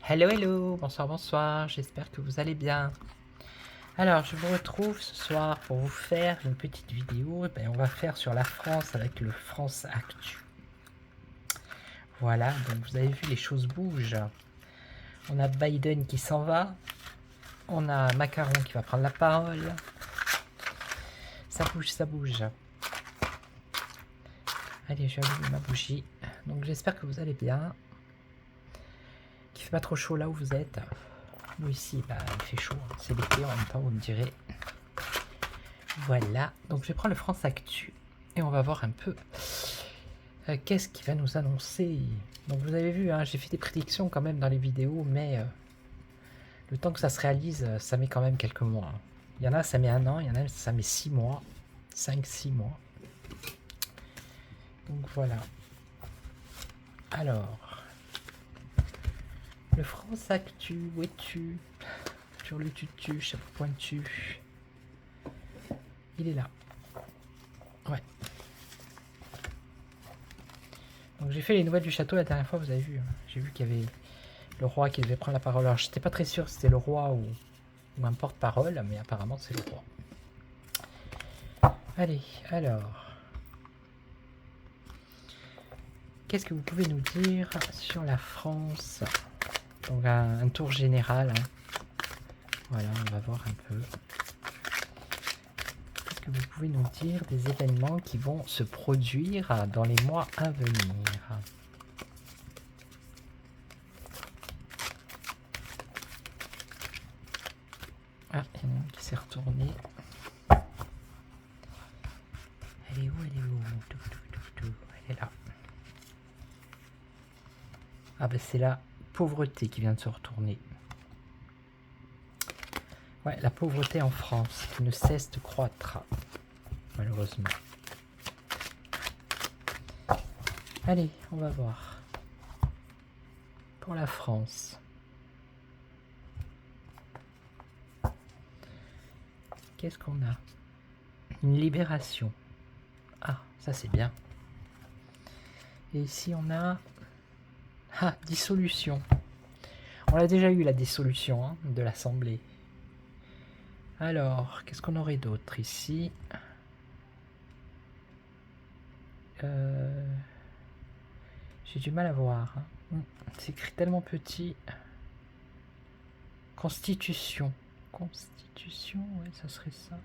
Hello, hello, bonsoir, bonsoir, j'espère que vous allez bien. Alors, je vous retrouve ce soir pour vous faire une petite vidéo. On va faire sur la France avec le France Actu. Voilà, donc vous avez vu, les choses bougent. On a Biden qui s'en va. On a Macron qui va prendre la parole. Ça bouge, ça bouge. Allez, je vais allumer ma bougie. Donc, j'espère que vous allez bien. Qu'il fait pas trop chaud là où vous êtes. Nous ici, il fait chaud. C'est l'été en même temps, vous me direz. Voilà, donc je vais prendre le France Actu et on va voir un peu qu'est-ce qui va nous annoncer. Donc vous avez vu, hein, j'ai fait des prédictions quand même dans les vidéos, mais le temps que ça se réalise, ça met quand même quelques mois. Il y en a, ça met un an, il y en a, ça met 6 mois, 5-6 mois. Donc voilà. Alors, le France Actu, où es-tu? Sur le tutu, chapeau pointu. Il est là. Ouais. Donc j'ai fait les nouvelles du château la dernière fois, vous avez vu. J'ai vu qu'il y avait le roi qui devait prendre la parole. Alors j'étais pas très sûr si c'était le roi ou un porte-parole, mais apparemment c'est le roi. Allez, alors. Qu'est-ce que vous pouvez nous dire sur la France? Donc un tour général. Hein. Voilà, on va voir un peu. Qu'est-ce que vous pouvez nous dire des événements qui vont se produire dans les mois à venir? Ah, il y en a une qui s'est retournée. Elle est où? Elle est où? Elle est là. Ah ben c'est la pauvreté qui vient de se retourner. Ouais, la pauvreté en France qui ne cesse de croître, malheureusement. Allez, on va voir. Pour la France. Qu'est-ce qu'on a? Une libération. Ah, ça c'est bien. Et ici on a... Ah, dissolution. On a déjà eu la dissolution hein, de l'Assemblée. Alors, qu'est-ce qu'on aurait d'autre ici? J'ai du mal à voir. Hein. C'est écrit tellement petit. Constitution. Constitution, ouais, ça serait ça.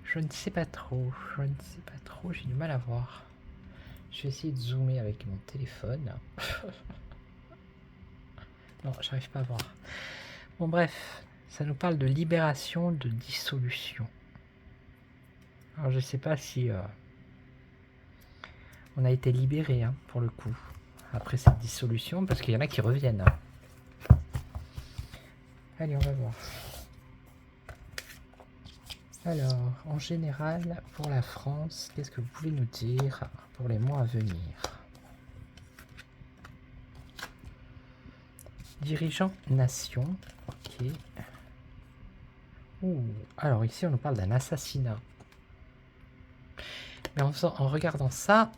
Je ne sais pas trop. Je ne sais pas trop. J'ai du mal à voir. Je vais essayer de zoomer avec mon téléphone. Non, j'arrive pas à voir. Bon, bref. Ça nous parle de libération, de dissolution. Alors, je sais pas si on a été libéré, hein, pour le coup, après cette dissolution, parce qu'il y en a qui reviennent. Allez, on va voir. Alors, en général, pour la France, qu'est-ce que vous pouvez nous dire pour les mois à venir? Dirigeant nation, ok. Ouh, alors ici, on nous parle d'un assassinat. Mais en regardant ça,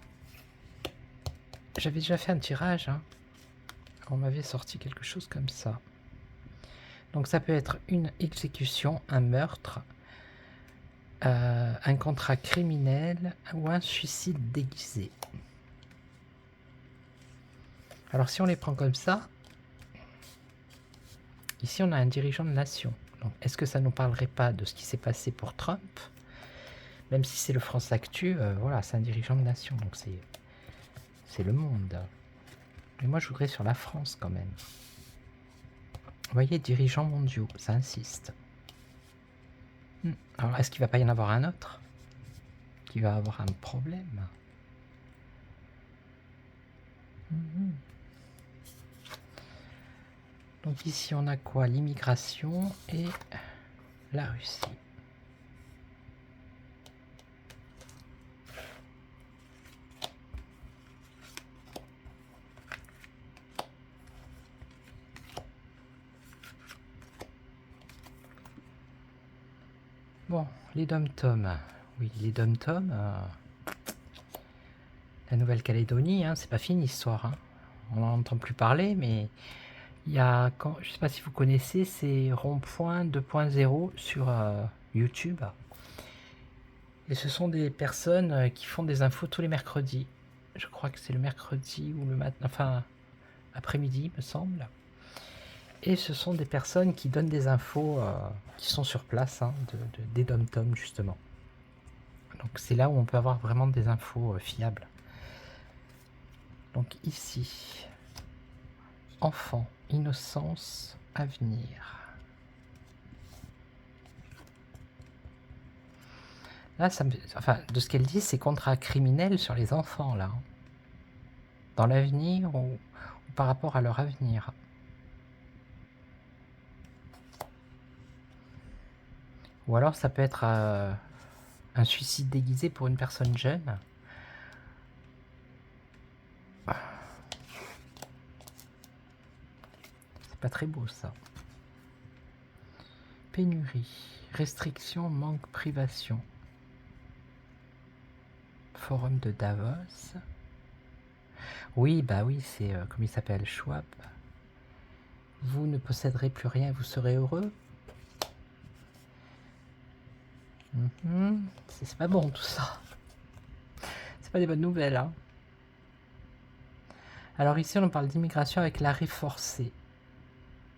j'avais déjà fait un tirage. Hein. On m'avait sorti quelque chose comme ça. Donc ça peut être une exécution, un meurtre, un contrat criminel ou un suicide déguisé. Alors si on les prend comme ça, ici on a un dirigeant de nation. Donc est-ce que ça ne nous parlerait pas de ce qui s'est passé pour Trump? Même si c'est le France Actu, voilà, c'est un dirigeant de nation, donc c'est le monde. Mais moi je voudrais sur la France quand même. Vous voyez, dirigeants mondiaux, ça insiste. Alors est-ce qu'il ne va pas y en avoir un autre qui va avoir un problème? Donc ici on a quoi? L'immigration et la Russie. Bon, les dom-toms. Oui, les dom-toms. La Nouvelle-Calédonie, hein, c'est pas fini l'histoire. Hein. on n'en entend plus parler, mais il y a, je ne sais pas si vous connaissez, c'est Rond-Point 2.0 sur YouTube. Et ce sont des personnes qui font des infos tous les mercredis. Je crois que c'est le mercredi ou le matin, enfin après-midi, me semble. Et ce sont des personnes qui donnent des infos qui sont sur place, hein, des dom-toms justement. Donc c'est là où on peut avoir vraiment des infos fiables. Donc ici, enfant, innocence, avenir. Là, enfin, de ce qu'elle dit, c'est contrat criminel sur les enfants, là. Dans l'avenir ou par rapport à leur avenir. Ou alors ça peut être un suicide déguisé pour une personne jeune. C'est pas très beau ça. Pénurie, restriction, manque, privation. Forum de Davos. Oui, bah oui, c'est comme il s'appelle, Schwab. Vous ne posséderez plus rien, vous serez heureux. C'est pas bon tout ça. C'est pas des bonnes nouvelles, hein. Alors ici, on parle d'immigration avec l'arrêt forcé,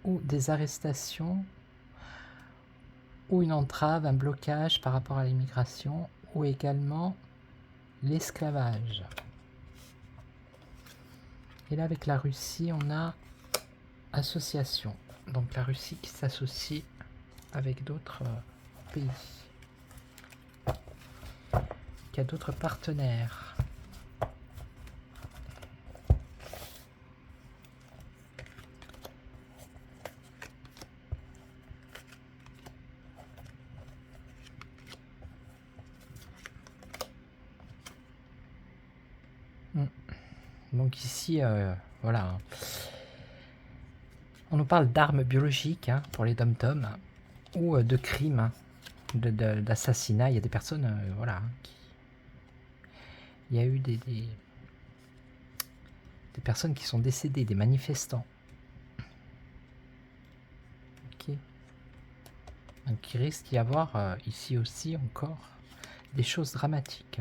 ou des arrestations, ou une entrave, un blocage par rapport à l'immigration, ou également l'esclavage. Et là, avec la Russie, on a association. Donc la Russie qui s'associe avec d'autres pays, qui a d'autres partenaires. Donc ici, voilà. On nous parle d'armes biologiques hein, pour les dom-toms, ou de crimes, hein, d'assassinat. Il y a des personnes, voilà, il y a eu des personnes qui sont décédées, des manifestants. Ok. Donc il risque d'y avoir ici aussi encore des choses dramatiques.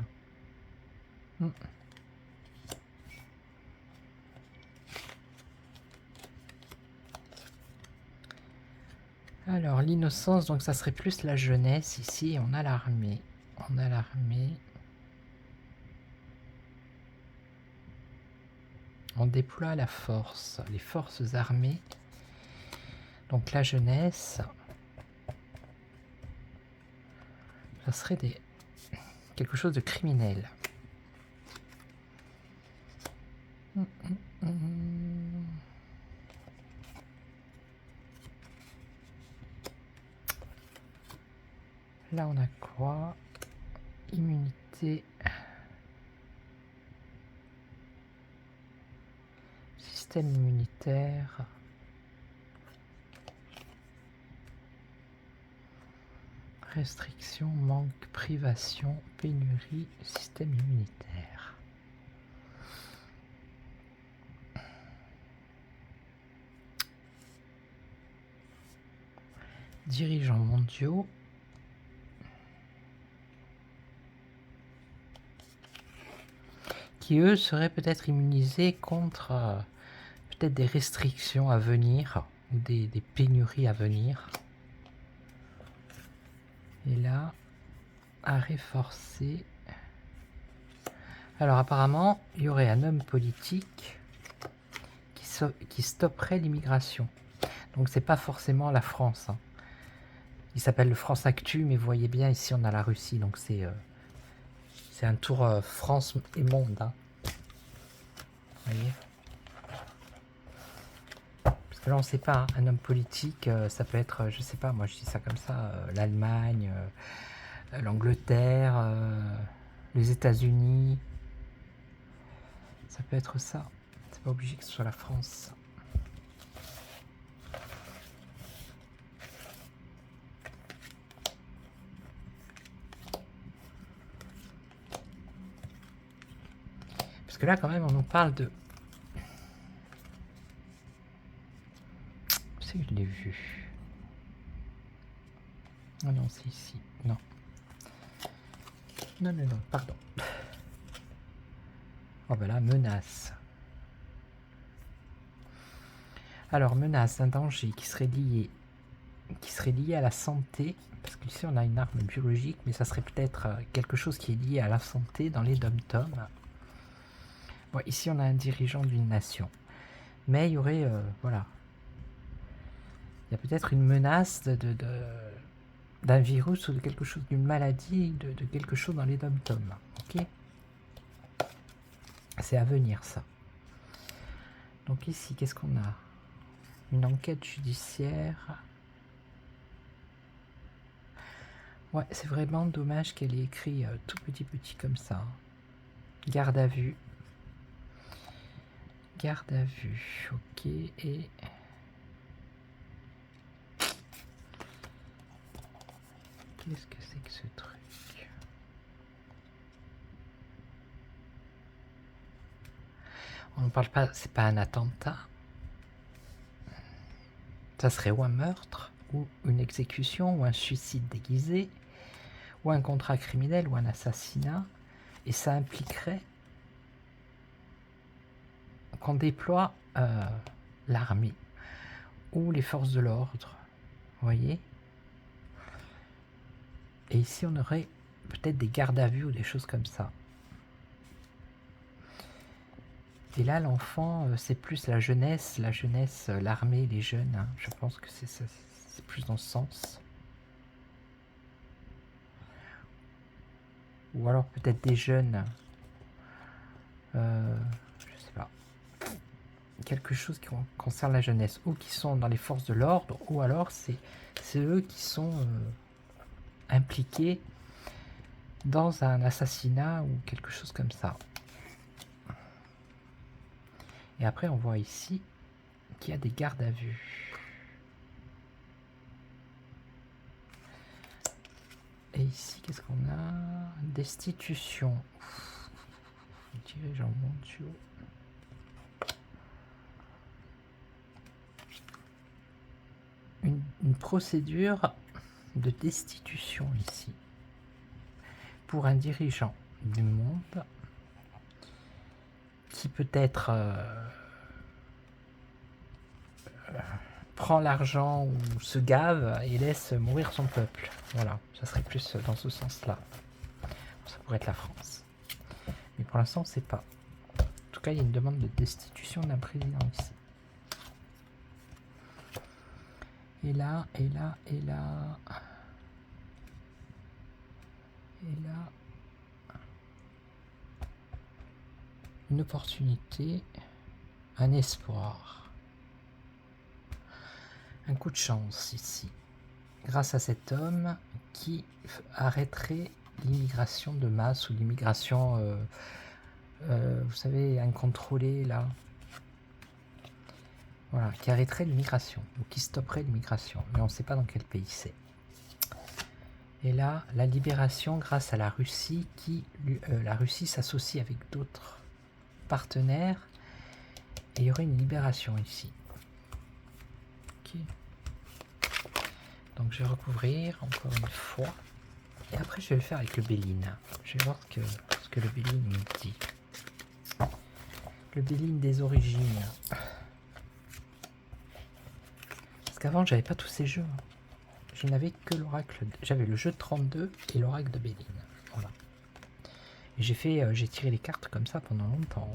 Alors l'innocence, donc ça serait plus la jeunesse. Ici on a l'armée. On a l'armée. On déploie la force, les forces armées. Donc la jeunesse, ça serait quelque chose de criminel. Là on a quoi? Immunité. Système immunitaire. Restriction, manque, privation, pénurie, système immunitaire. Dirigeants mondiaux. Qui eux seraient peut-être immunisés contre peut-être des restrictions à venir ou des pénuries à venir. Et là, arrêt forcé. Alors apparemment, il y aurait un homme politique qui stopperait l'immigration. Donc c'est pas forcément la France. Hein. Il s'appelle le France Actu, mais vous voyez bien ici on a la Russie, donc c'est un tour France et monde. Hein. Vous voyez ? Parce que là on sait pas, hein, un homme politique, ça peut être, je sais pas, moi je dis ça comme ça, l'Allemagne, l'Angleterre, les États-Unis. Ça peut être ça. C'est pas obligé que ce soit la France. Parce que là, quand même, on nous parle de c'est que je l'ai vu? Ah non, c'est ici. Non. Non, non, non, pardon. Oh ben là, menace. Alors, menace, un danger qui serait lié à la santé, parce qu'ici on a une arme biologique, mais ça serait peut-être quelque chose qui est lié à la santé dans les dom-toms. Bon, ici on a un dirigeant d'une nation, mais il y aurait, voilà, il y a peut-être une menace d'un virus ou de quelque chose, d'une maladie, de quelque chose dans les dom-toms. Ok, c'est à venir ça. Donc ici, qu'est-ce qu'on a? Une enquête judiciaire. Ouais, c'est vraiment dommage qu'elle ait écrit tout petit comme ça. Garde à vue. Garde à vue, ok, et... Qu'est-ce que c'est que ce truc? On ne parle pas, c'est pas un attentat. Ça serait ou un meurtre, ou une exécution, ou un suicide déguisé, ou un contrat criminel, ou un assassinat. Et ça impliquerait qu'on déploie l'armée ou les forces de l'ordre. Vous voyez? Et ici, on aurait peut-être des gardes à vue ou des choses comme ça. Et là, l'enfant, c'est plus la jeunesse, l'armée, les jeunes. Hein. Je pense que c'est plus dans ce sens. Ou alors peut-être des jeunes. Je sais pas. Quelque chose qui concerne la jeunesse. Ou qui sont dans les forces de l'ordre. Ou alors c'est eux qui sont impliqués dans un assassinat ou quelque chose comme ça. Et après, on voit ici qu'il y a des gardes à vue. Et ici, qu'est-ce qu'on a? Destitution. Dirigeant mondiaux. Une procédure de destitution ici. Pour un dirigeant du monde qui peut-être prend l'argent ou se gave et laisse mourir son peuple. Voilà, ça serait plus dans ce sens-là. Ça pourrait être la France. Mais pour l'instant, on ne sait pas. En tout cas, il y a une demande de destitution d'un président ici. Et là, et là, et là... Et là... Une opportunité, un espoir. Un coup de chance ici. Grâce à cet homme qui arrêterait l'immigration de masse ou l'immigration, vous savez, incontrôlée là. Voilà, qui arrêterait l'immigration, ou qui stopperait l'immigration, mais on ne sait pas dans quel pays c'est. Et là, la libération grâce à la Russie, la Russie s'associe avec d'autres partenaires, et il y aurait une libération ici. Ok. Donc je vais recouvrir encore une fois, et après je vais le faire avec le Béline. Je vais voir ce que le Béline me dit. Le Béline des origines. Qu'avant j'avais pas tous ces jeux, je n'avais que l'oracle, j'avais le jeu de 32 et l'oracle de Béline, voilà. Et j'ai tiré les cartes comme ça pendant longtemps.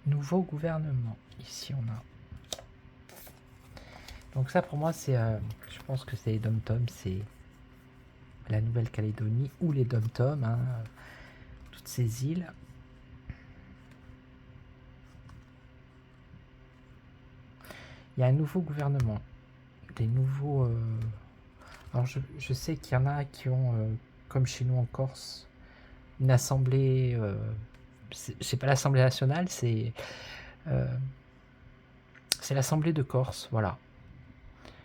Nouveau gouvernement, ici on a. Donc ça pour moi c'est, je pense que c'est les dom-toms, c'est la Nouvelle-Calédonie ou les dom-toms, hein, toutes ces îles. Il y a un nouveau gouvernement, des nouveaux... Alors je sais qu'il y en a qui ont, comme chez nous en Corse, une assemblée... c'est pas l'Assemblée nationale, c'est l'Assemblée de Corse, voilà.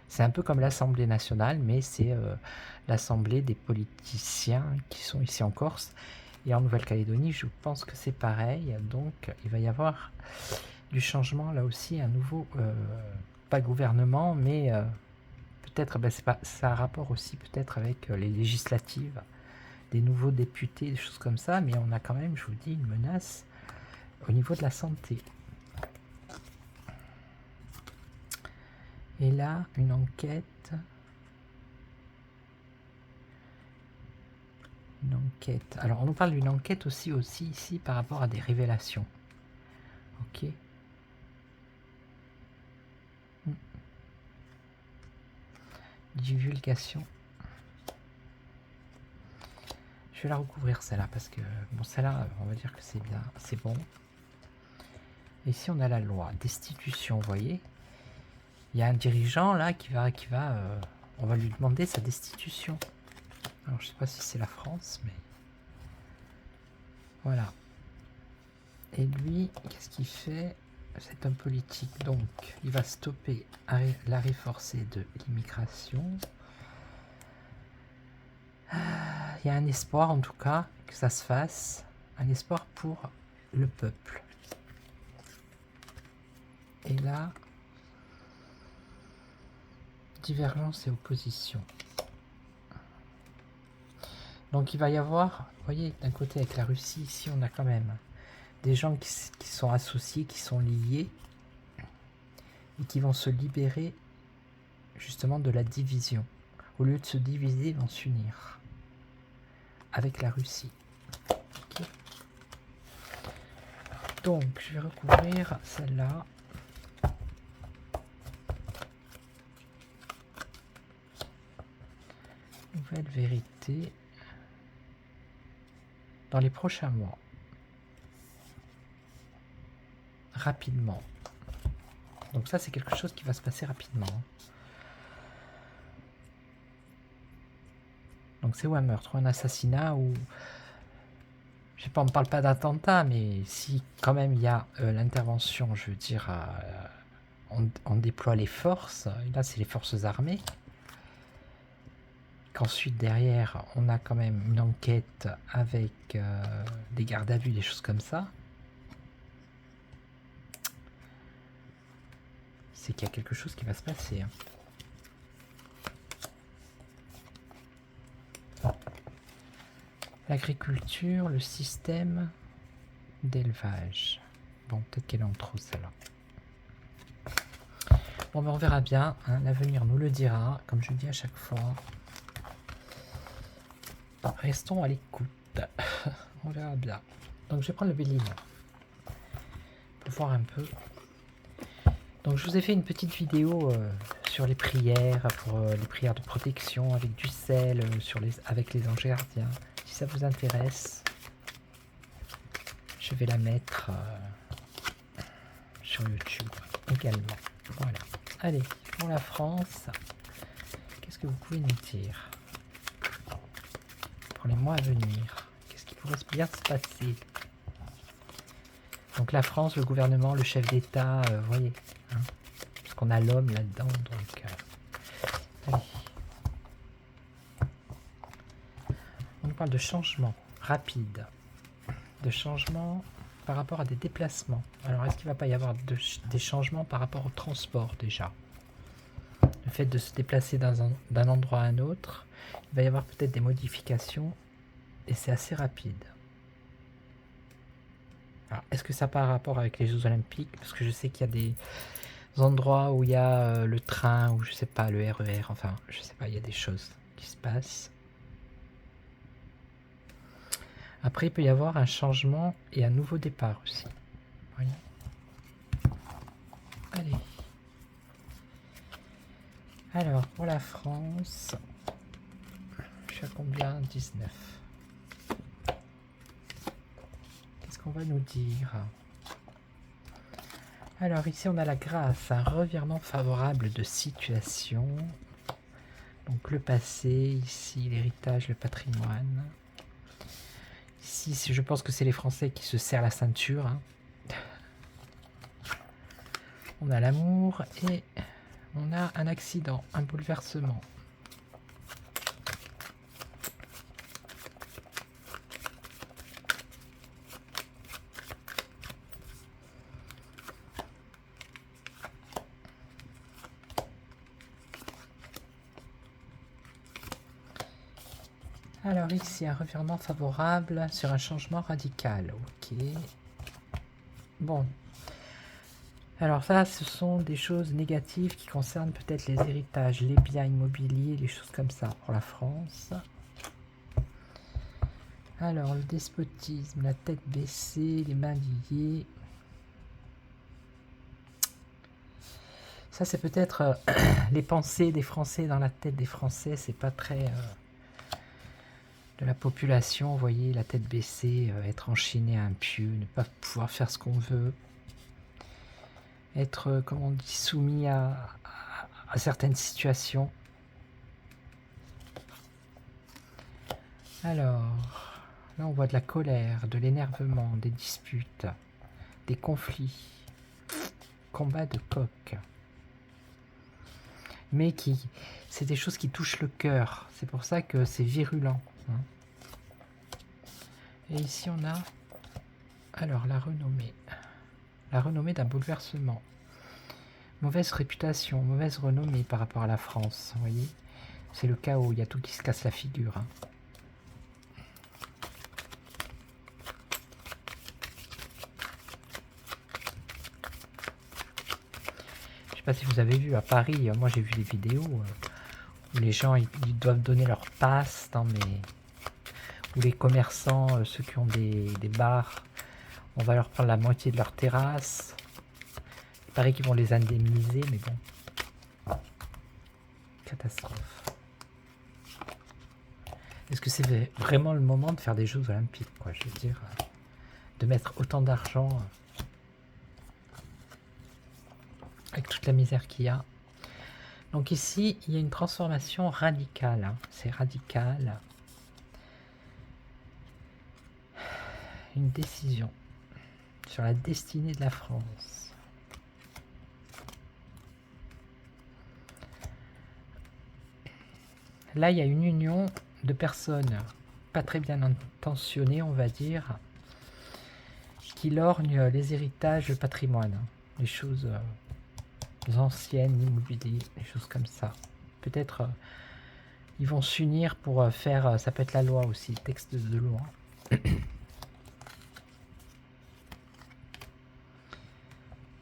C'est un peu comme l'Assemblée nationale, mais c'est l'Assemblée des politiciens qui sont ici en Corse. Et en Nouvelle-Calédonie, je pense que c'est pareil, donc il va y avoir du changement, là aussi, un nouveau, pas gouvernement, mais peut-être, c'est pas, ça a un rapport aussi peut-être avec les législatives, des nouveaux députés, des choses comme ça, mais on a quand même, je vous dis, une menace au niveau de la santé. Et là, une enquête. Une enquête. Alors, on nous parle d'une enquête aussi ici par rapport à des révélations. Ok. Divulgation. Je vais la recouvrir celle-là parce que bon, celle-là, on va dire que c'est bien, c'est bon. Et ici, on a la loi destitution. Vous voyez, il y a un dirigeant là qui va, on va lui demander sa destitution. Alors, je sais pas si c'est la France, mais voilà. Et lui, qu'est-ce qu'il fait? C'est un politique, donc il va stopper l'arrêt forcé de l'immigration. Il y a un espoir en tout cas que ça se fasse, un espoir pour le peuple. Et là, divergence et opposition. Donc il va y avoir, vous voyez, d'un côté avec la Russie, ici on a quand même des gens qui sont associés, qui sont liés, et qui vont se libérer justement de la division. Au lieu de se diviser, ils vont s'unir avec la Russie. Okay. Donc je vais recouvrir celle-là. Nouvelle vérité dans les prochains mois. Rapidement. Donc ça, c'est quelque chose qui va se passer rapidement. Donc c'est ou un meurtre ou un assassinat ou... Je sais pas, on ne parle pas d'attentat, mais si quand même il y a l'intervention, je veux dire, on déploie les forces, et là c'est les forces armées, qu'ensuite derrière on a quand même une enquête avec des gardes à vue, des choses comme ça, c'est qu'il y a quelque chose qui va se passer. L'agriculture, le système d'élevage. Bon, peut-être qu'elle est en trop celle-là. Bon, ben on verra bien, hein, l'avenir nous le dira, comme je dis à chaque fois. Restons à l'écoute. On verra bien. Donc je vais prendre le Béline pour voir un peu. Donc je vous ai fait une petite vidéo sur les prières, pour les prières de protection avec du sel, avec les anges gardiens. Si ça vous intéresse, je vais la mettre sur YouTube également. Voilà. Allez, pour la France, qu'est-ce que vous pouvez nous dire pour les mois à venir? Qu'est-ce qui pourrait bien se passer? Donc la France, le gouvernement, le chef d'État, vous voyez, hein, parce qu'on a l'homme là-dedans, donc allez. On nous parle de changement rapide, de changement par rapport à des déplacements. Alors est-ce qu'il ne va pas y avoir des changements par rapport au transport déjà? Le fait de se déplacer d'un endroit à un autre, il va y avoir peut-être des modifications et c'est assez rapide. Alors, est-ce que ça a par rapport avec les Jeux Olympiques? Parce que je sais qu'il y a des endroits où il y a le train, ou je sais pas, le RER, enfin, je sais pas, il y a des choses qui se passent. Après, il peut y avoir un changement et un nouveau départ aussi. Voyez. Allez. Alors, pour la France, je suis à combien? 19. Qu'est-ce qu'on va nous dire? Alors, ici, on a la grâce, un revirement favorable de situation. Donc, le passé, ici, l'héritage, le patrimoine. Ici, je pense que c'est les Français qui se serrent la ceinture. Hein. On a l'amour et on a un accident, un bouleversement. Alors ici, un revirement favorable sur un changement radical. Ok. Bon. Alors ça, ce sont des choses négatives qui concernent peut-être les héritages, les biens immobiliers, les choses comme ça pour la France. Alors, le despotisme, la tête baissée, les mains liées. Ça, c'est peut-être les pensées des Français dans la tête des Français. C'est pas très... de la population, vous voyez, la tête baissée, être enchaîné à un pieu, ne pas pouvoir faire ce qu'on veut. Être, comme on dit, soumis à certaines situations. Alors, là on voit de la colère, de l'énervement, des disputes, des conflits, combat de coq. Mais c'est des choses qui touchent le cœur, c'est pour ça que c'est virulent. Hein. Et ici on a, alors la renommée d'un bouleversement. Mauvaise réputation, mauvaise renommée par rapport à la France, vous voyez. C'est le chaos, il y a tout qui se casse la figure. Hein. Je sais pas si vous avez vu à Paris, moi j'ai vu des vidéos où les gens ils doivent donner leur passe, où les commerçants, ceux qui ont des bars, on va leur prendre la moitié de leur terrasse. Il paraît qu'ils vont les indemniser, mais bon. Catastrophe. Est-ce que c'est vraiment le moment de faire des Jeux Olympiques, quoi, je veux dire, de mettre autant d'argent avec toute la misère qu'il y a. Donc ici, il y a une transformation radicale. Hein. C'est radical. Une décision sur la destinée de la France. Là, il y a une union de personnes pas très bien intentionnées, on va dire, qui lorgnent les héritages, le patrimoine, les choses anciennes, l'immobilier, des choses comme ça. Peut-être ils vont s'unir pour faire, ça peut être la loi aussi, texte de loi.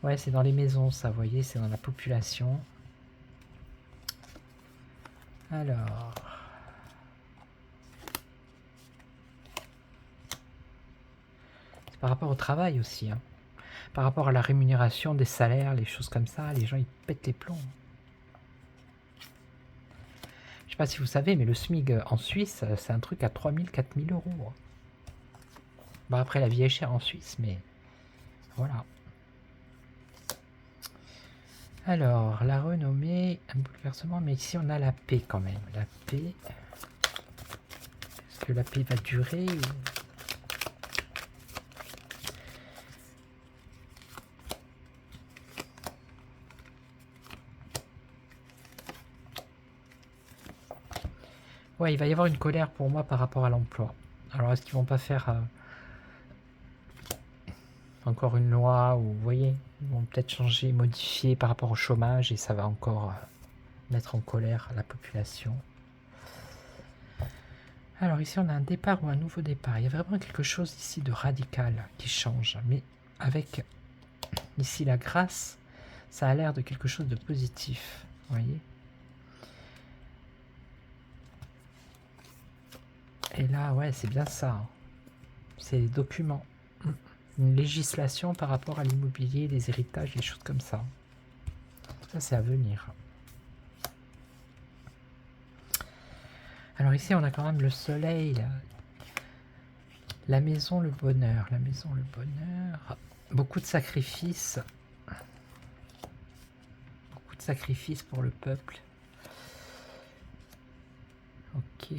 Ouais, c'est dans les maisons, ça, vous voyez, c'est dans la population. Alors... c'est par rapport au travail aussi, hein. Par rapport à la rémunération des salaires, les choses comme ça, les gens, ils pètent les plombs. Je sais pas si vous savez, mais le SMIC en Suisse, c'est un truc à 3 000, 4 000 euros. Bon, après, la vie est chère en Suisse, mais voilà. Alors, la renommée, un bouleversement, mais ici on a la paix quand même. La paix. Est-ce que la paix va durer ou... Ouais, il va y avoir une colère pour moi par rapport à l'emploi. Alors, est-ce qu'ils vont pas faire encore une loi ou, vous voyez, ils vont peut-être changer, modifier par rapport au chômage et ça va encore mettre en colère la population. Alors ici on a un départ ou un nouveau départ. Il y a vraiment quelque chose ici de radical qui change. Mais avec ici la grâce, ça a l'air de quelque chose de positif. Vous voyez? Et là, ouais, c'est bien ça. C'est les documents. Une législation par rapport à l'immobilier, les héritages, les choses comme ça. Ça, c'est à venir. Alors ici, on a quand même le soleil, la maison, le bonheur. La maison, le bonheur. Beaucoup de sacrifices. Beaucoup de sacrifices pour le peuple. Ok.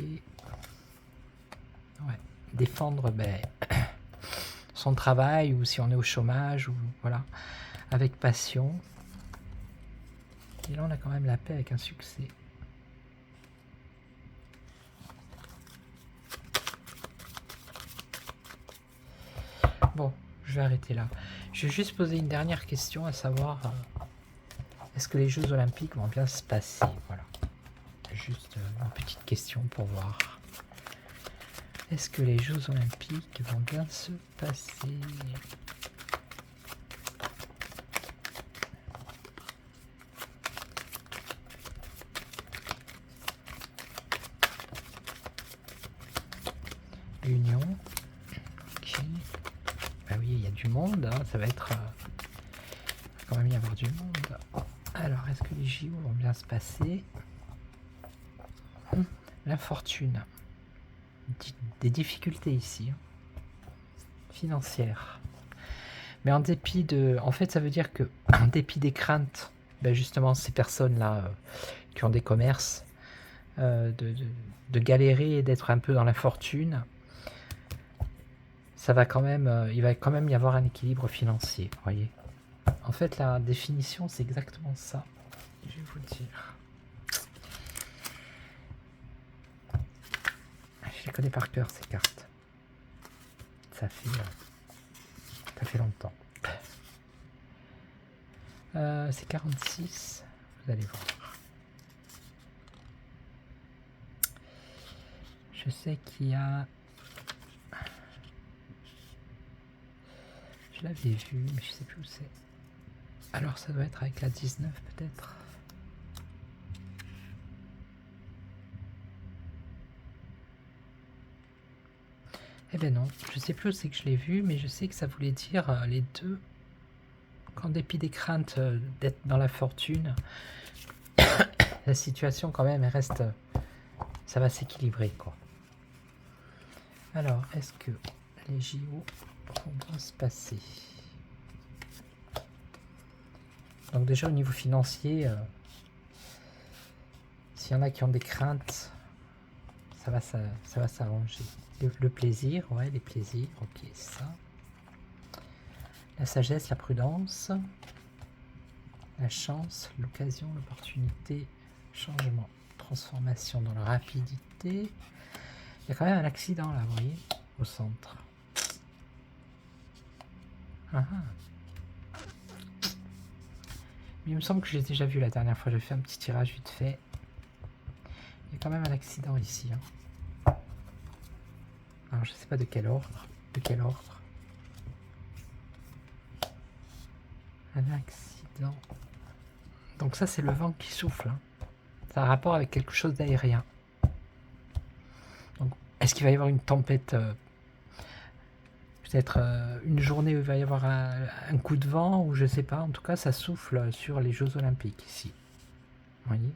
Ouais. Défendre son travail, ou si on est au chômage, ou voilà, avec passion. Et là, on a quand même la paix avec un succès. Bon, je vais arrêter là. Je vais juste poser une dernière question, à savoir, est-ce que les Jeux Olympiques vont bien se passer? Voilà. Juste une petite question pour voir Est-ce que les Jeux Olympiques vont bien se passer? Union. Ok. Bah oui, il y a du monde, hein, ça va être... il va quand même y avoir du monde. Alors, est-ce que les JO vont bien se passer? La fortune. Des difficultés ici. Hein. Financières. Mais en dépit de... En fait, ça veut dire que, en dépit des craintes, ben justement, ces personnes-là qui ont des commerces, de galérer et d'être un peu dans la fortune, ça va quand même, il va quand même y avoir un équilibre financier, vous voyez. En fait, la définition, c'est exactement ça. Je vais vous le dire. Je les connais par cœur, ces cartes. Ça fait longtemps. C'est 46, vous allez voir. Je sais qu'il y a... Je l'avais vu, mais je sais plus où c'est. Alors ça doit être avec la 19 peut-être. Eh ben non, je sais plus où c'est que je l'ai vu, mais je sais que ça voulait dire les deux. Qu'en dépit des craintes d'être dans la fortune, la situation quand même elle reste... ça va s'équilibrer quoi. Alors, est-ce que les JO vont bien se passer? Donc déjà au niveau financier, s'il y en a qui ont des craintes, ça va s'arranger. Le plaisir, ouais, les plaisirs, ok, ça. La sagesse, la prudence, la chance, l'occasion, l'opportunité, changement, transformation dans la rapidité. Il y a quand même un accident là, vous voyez, au centre. Ah ah. Il me semble que j'ai déjà vu la dernière fois, j'ai fait un petit tirage vite fait. Il y a quand même un accident ici. Hein. Alors je sais pas de quel ordre. De quel ordre. Un accident. Donc ça c'est le vent qui souffle. Hein. Ça a un rapport avec quelque chose d'aérien. Donc est-ce qu'il va y avoir une tempête peut-être une journée où il va y avoir un coup de vent ou je sais pas. En tout cas ça souffle sur les Jeux Olympiques ici. Vous voyez.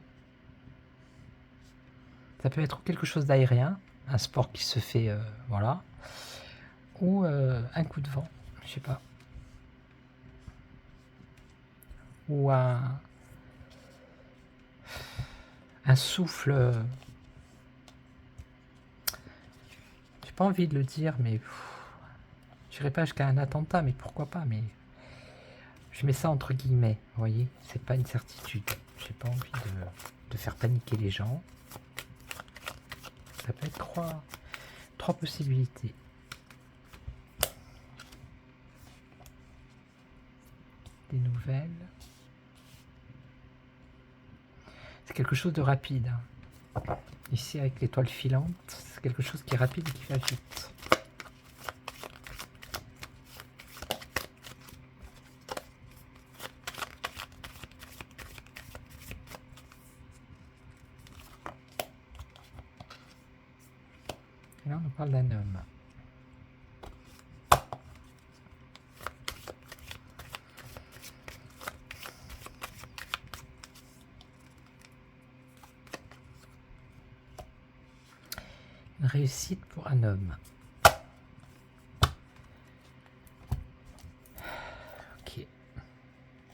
Ça peut être quelque chose d'aérien, un sport qui se fait, voilà, ou un coup de vent, je sais pas, ou un souffle. J'ai pas envie de le dire, mais je dirais pas jusqu'à un attentat, mais pourquoi pas, mais je mets ça entre guillemets, vous voyez, c'est pas une certitude. J'ai pas envie de faire paniquer les gens. Ça peut être trois possibilités. Des nouvelles. C'est quelque chose de rapide. Ici, avec l'étoile filante, c'est quelque chose qui est rapide et qui va vite. Et là, on nous parle d'un homme. Une réussite pour un homme. Ok.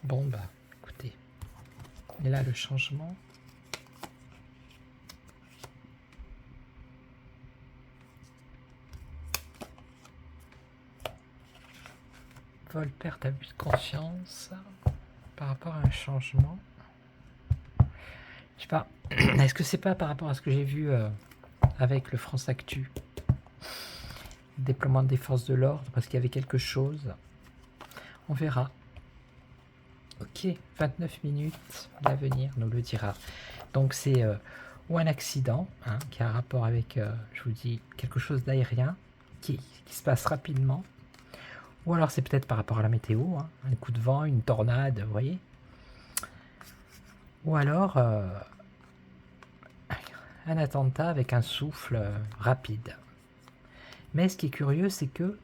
Bon, bah, écoutez. Et là, le changement. Vol, perte, abus de confiance par rapport à un changement. Je sais pas. Est-ce que c'est pas par rapport à ce que j'ai vu avec le France Actu, déploiement des forces de l'ordre, parce qu'il y avait quelque chose. On verra. Ok, 29 minutes, l'avenir nous le dira. Donc c'est ou un accident hein, qui a un rapport avec, je vous dis, quelque chose d'aérien qui se passe rapidement. Ou alors c'est peut-être par rapport à la météo, hein, un coup de vent, une tornade, vous voyez. Ou alors un attentat avec un souffle rapide. Mais ce qui est curieux, c'est que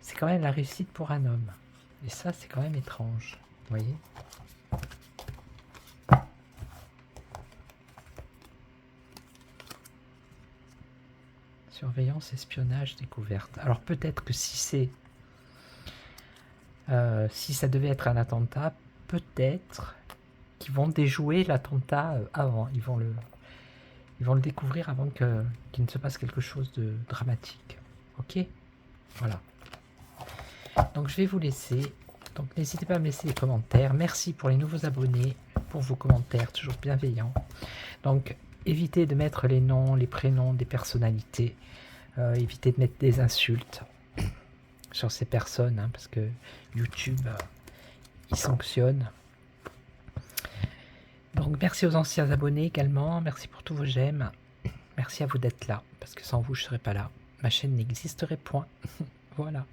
c'est quand même la réussite pour un homme. Et ça, c'est quand même étrange, vous voyez. Surveillance, espionnage, découverte. Alors peut-être que si c'est... si ça devait être un attentat, peut-être qu'ils vont déjouer l'attentat avant. Ils vont le découvrir avant qu'il ne se passe quelque chose de dramatique. Ok? Voilà. Donc je vais vous laisser. Donc n'hésitez pas à me laisser des commentaires. Merci pour les nouveaux abonnés, pour vos commentaires, toujours bienveillants. Donc évitez de mettre les noms, les prénoms des personnalités. Évitez de mettre des insultes sur ces personnes, hein, parce que YouTube, il sanctionne. Donc merci aux anciens abonnés également, merci pour tous vos j'aime, merci à vous d'être là, parce que sans vous je ne serais pas là, ma chaîne n'existerait point. Voilà.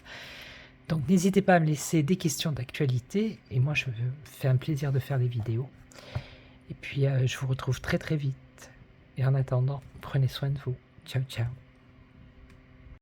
Donc n'hésitez pas à me laisser des questions d'actualité, et moi je me fais un plaisir de faire des vidéos. Et puis je vous retrouve très très vite, et en attendant, prenez soin de vous. Ciao ciao.